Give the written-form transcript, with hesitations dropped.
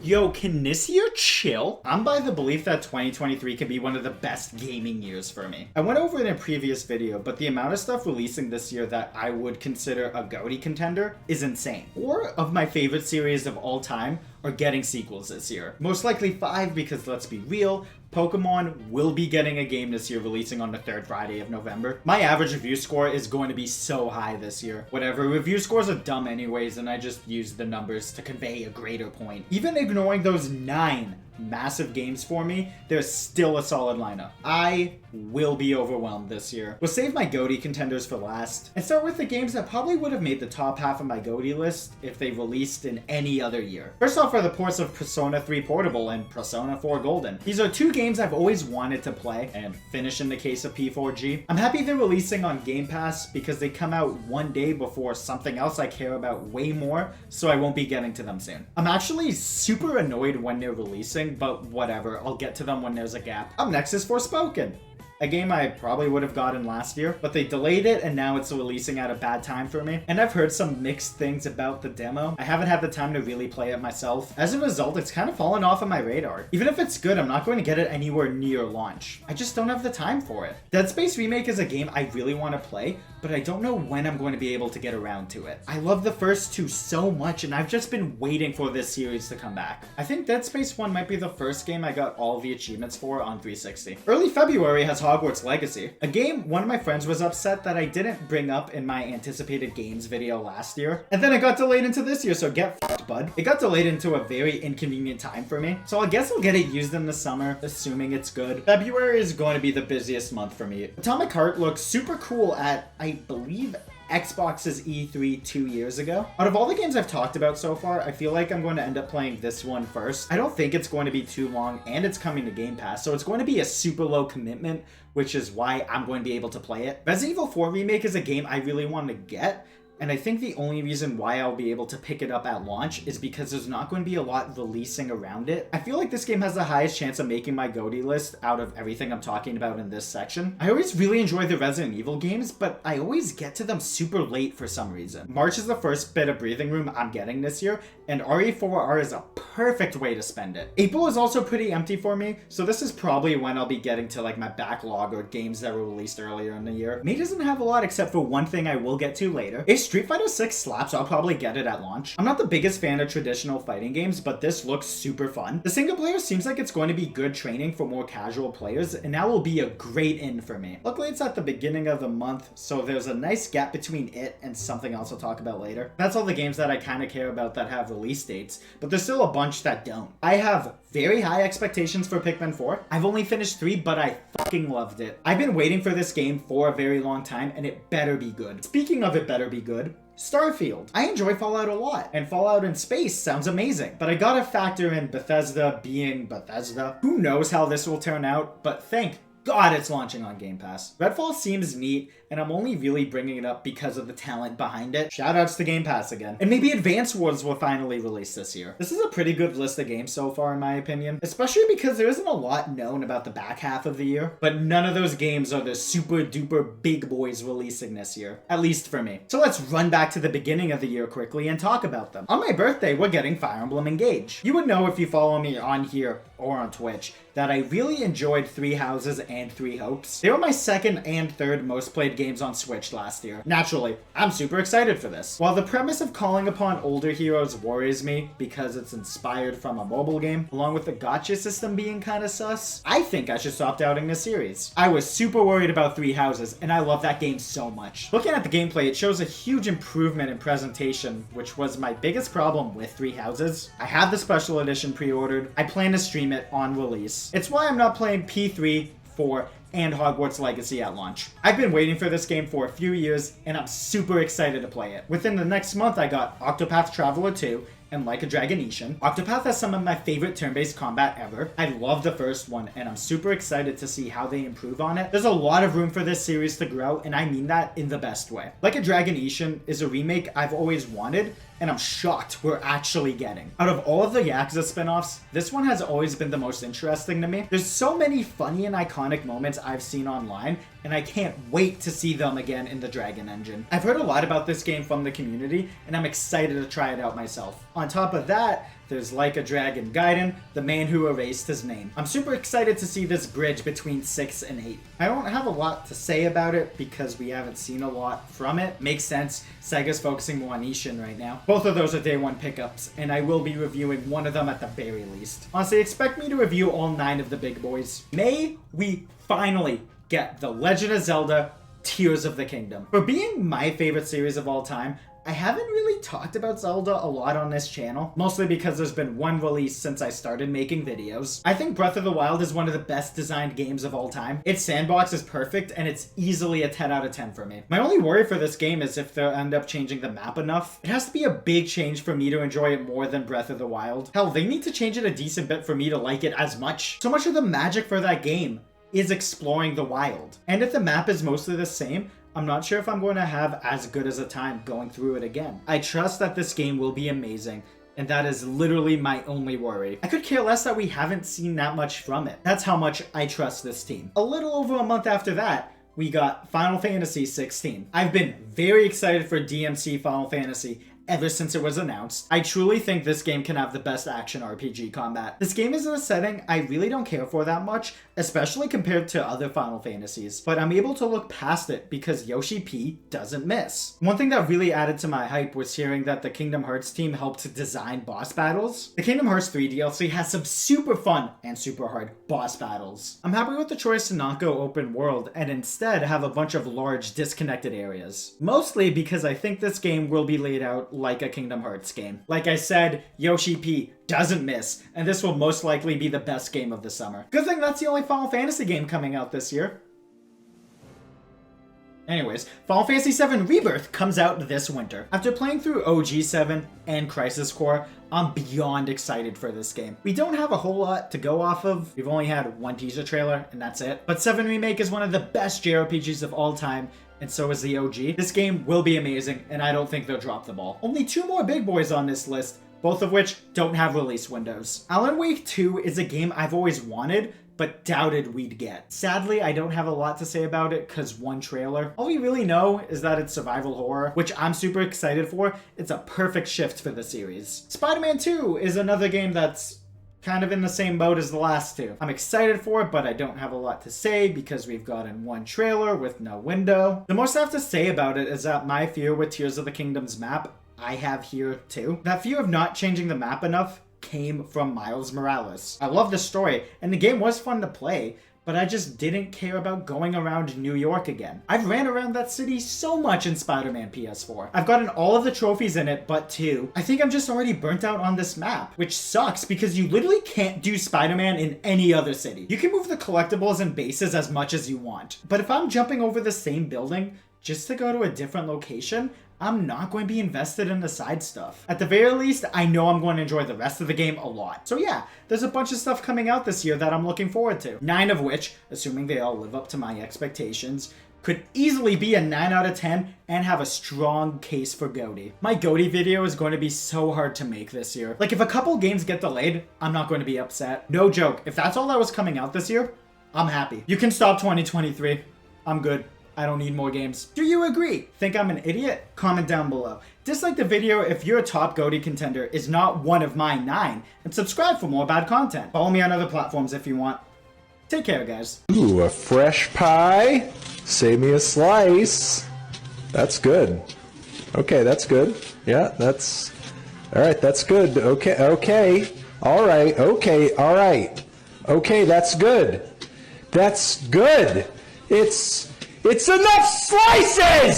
Yo, can this year chill? I'm by the belief that 2023 can be one of the best gaming years for me. I went over it in a previous video, but the amount of stuff releasing this year that I would consider a GOTY contender is insane. 4 of my favorite series of all time are getting sequels this year. Most likely 5 because let's be real, Pokemon will be getting a game this year releasing on the 3rd Friday of November. My average review score is going to be so high this year. Whatever, review scores are dumb anyways, and I just use the numbers to convey a greater point. Even ignoring those 9 massive games for me, there's still a solid lineup. I will be overwhelmed this year. We'll save my GOTY contenders for last and start with the games that probably would have made the top half of my GOTY list if they released in any other year. First off are the ports of Persona 3 Portable and Persona 4 Golden. These are 2 games I've always wanted to play and finish in the case of P4G. I'm happy they're releasing on Game Pass because they come out one day before something else I care about way more, so I won't be getting to them soon. I'm actually super annoyed when they're releasing, but whatever, I'll get to them when there's a gap. Up next is Forspoken, a game I probably would have gotten last year, but they delayed it and now it's releasing at a bad time for me. And I've heard some mixed things about the demo. I haven't had the time to really play it myself. As a result, it's kind of fallen off of my radar. Even if it's good, I'm not going to get it anywhere near launch. I just don't have the time for it. Dead Space Remake is a game I really want to play, but I don't know when I'm going to be able to get around to it. I love the first 2 so much, and I've just been waiting for this series to come back. I think Dead Space 1 might be the first game I got all the achievements for on 360. Early February has Hogwarts Legacy, a game one of my friends was upset that I didn't bring up in my anticipated games video last year, and then it got delayed into this year, so get f***ed, bud. It got delayed into a very inconvenient time for me, so I guess I'll get it used in the summer, assuming it's good. February is going to be the busiest month for me. Atomic Heart looks super cool at, I believe, Xbox's E3 2 years ago. Out of all the games I've talked about so far, I feel like I'm going to end up playing this one first. I don't think it's going to be too long, and it's coming to Game Pass, so it's going to be a super low commitment, which is why I'm going to be able to play it. Resident Evil 4 Remake is a game I really want to get, and I think the only reason why I'll be able to pick it up at launch is because there's not going to be a lot releasing around it. I feel like this game has the highest chance of making my GOTY list out of everything I'm talking about in this section. I always really enjoy the Resident Evil games, but I always get to them super late for some reason. March is the first bit of breathing room I'm getting this year, and RE4R is a perfect way to spend it. April is also pretty empty for me, so this is probably when I'll be getting to like my backlog or games that were released earlier in the year. May doesn't have a lot except for one thing I will get to later. If Street Fighter 6 slaps, I'll probably get it at launch. I'm not the biggest fan of traditional fighting games, but this looks super fun. The single player seems like it's going to be good training for more casual players, and that will be a great in for me. Luckily, it's at the beginning of the month, so there's a nice gap between it and something else I'll talk about later. That's all the games that I kind of care about that have release dates, but there's still a bunch that don't. I have very high expectations for Pikmin 4. I've only finished 3, but I fucking loved it. I've been waiting for this game for a very long time, and it better be good. Speaking of it better be good, Starfield. I enjoy Fallout a lot, and Fallout in space sounds amazing, but I gotta factor in Bethesda being Bethesda. Who knows how this will turn out, but thank God it's launching on Game Pass. Redfall seems neat, and I'm only really bringing it up because of the talent behind it. Shoutouts to Game Pass again. And maybe Advance Wars will finally release this year. This is a pretty good list of games so far in my opinion, especially because there isn't a lot known about the back half of the year, but none of those games are the super duper big boys releasing this year, at least for me. So let's run back to the beginning of the year quickly and talk about them. On my birthday, we're getting Fire Emblem Engage. You would know if you follow me on here or on Twitch that I really enjoyed Three Houses and Three Hopes. They were my second and third most played games on Switch last year. Naturally, I'm super excited for this. While the premise of calling upon older heroes worries me because it's inspired from a mobile game, along with the gacha system being kinda sus, I think I should stop doubting this series. I was super worried about Three Houses, and I love that game so much. Looking at the gameplay, it shows a huge improvement in presentation, which was my biggest problem with Three Houses. I have the special edition pre-ordered. I plan to stream it on release. It's why I'm not playing P3, 4, and Hogwarts Legacy at launch. I've been waiting for this game for a few years, and I'm super excited to play it. Within the next month, I got Octopath Traveler 2, and Like a Dragon Ishin. Octopath has some of my favorite turn-based combat ever. I love the first one, and I'm super excited to see how they improve on it. There's a lot of room for this series to grow, and I mean that in the best way. Like a Dragon Ishin is a remake I've always wanted, and I'm shocked we're actually getting. Out of all of the Yakuza spin-offs, this one has always been the most interesting to me. There's so many funny and iconic moments I've seen online, and I can't wait to see them again in the Dragon Engine. I've heard a lot about this game from the community, and I'm excited to try it out myself. On top of that, there's Like a Dragon Gaiden, the man who erased his name. I'm super excited to see this bridge between 6 and 8. I don't have a lot to say about it because we haven't seen a lot from it. Makes sense, Sega's focusing more on Ishin right now. Both of those are day one pickups, and I will be reviewing one of them at the very least. Honestly, expect me to review all 9 of the big boys. May we finally get The Legend of Zelda Tears of the Kingdom. For being my favorite series of all time, I haven't really talked about Zelda a lot on this channel, mostly because there's been one release since I started making videos. I think Breath of the Wild is one of the best designed games of all time. Its sandbox is perfect, and it's easily a 10 out of 10 for me. My only worry for this game is if they'll end up changing the map enough. It has to be a big change for me to enjoy it more than Breath of the Wild. Hell, they need to change it a decent bit for me to like it as much. So much of the magic for that game is exploring the wild. And if the map is mostly the same, I'm not sure if I'm going to have as good as a time going through it again. I trust that this game will be amazing, and that is literally my only worry. I could care less that we haven't seen that much from it. That's how much I trust this team. A little over a month after that, we got Final Fantasy 16. I've been very excited for DMC Final Fantasy ever since it was announced. I truly think this game can have the best action RPG combat. This game is in a setting I really don't care for that much, especially compared to other Final Fantasies, but I'm able to look past it because Yoshi P doesn't miss. One thing that really added to my hype was hearing that the Kingdom Hearts team helped design boss battles. The Kingdom Hearts 3 DLC has some super fun and super hard boss battles. I'm happy with the choice to not go open world and instead have a bunch of large disconnected areas. Mostly because I think this game will be laid out like a Kingdom Hearts game. Like I said, Yoshi P doesn't miss, and this will most likely be the best game of the summer. Good thing that's the only Final Fantasy game coming out this year. Anyways, Final Fantasy VII Rebirth comes out this winter. After playing through OG7 and Crisis Core, I'm beyond excited for this game. We don't have a whole lot to go off of. We've only had one teaser trailer, and that's it. But 7 Remake is one of the best JRPGs of all time, and so is the OG. This game will be amazing, and I don't think they'll drop the ball. Only 2 more big boys on this list, both of which don't have release windows. Alan Wake 2 is a game I've always wanted, but doubted we'd get. Sadly, I don't have a lot to say about it because one trailer. All we really know is that it's survival horror, which I'm super excited for. It's a perfect shift for the series. Spider-Man 2 is another game that's kind of in the same boat as the last 2. I'm excited for it, but I don't have a lot to say because we've gotten one trailer with no window. The most I have to say about it is that my fear with Tears of the Kingdom's map, I have here too. That fear of not changing the map enough came from Miles Morales. I love the story, and the game was fun to play, but I just didn't care about going around New York again. I've ran around that city so much in Spider-Man PS4. I've gotten all of the trophies in it but 2. I think I'm just already burnt out on this map, which sucks because you literally can't do Spider-Man in any other city. You can move the collectibles and bases as much as you want, but if I'm jumping over the same building just to go to a different location, I'm not going to be invested in the side stuff. At the very least, I know I'm going to enjoy the rest of the game a lot. So yeah, there's a bunch of stuff coming out this year that I'm looking forward to. 9 of which, assuming they all live up to my expectations, could easily be a 9 out of 10 and have a strong case for GOTY. My GOTY video is going to be so hard to make this year. Like, if a couple games get delayed, I'm not going to be upset. No joke, if that's all that was coming out this year, I'm happy. You can stop 2023. I'm good. I don't need more games. Do you agree? Think I'm an idiot? Comment down below. Dislike the video if your top GOTY contender is not one of my 9, and subscribe for more bad content. Follow me on other platforms if you want. Take care, guys. Ooh, a fresh pie? Save me a slice. That's good. Okay, that's good. Yeah, that's... Alright, that's good. Okay. Alright, okay, alright. Okay, that's good. That's good. It's enough slices!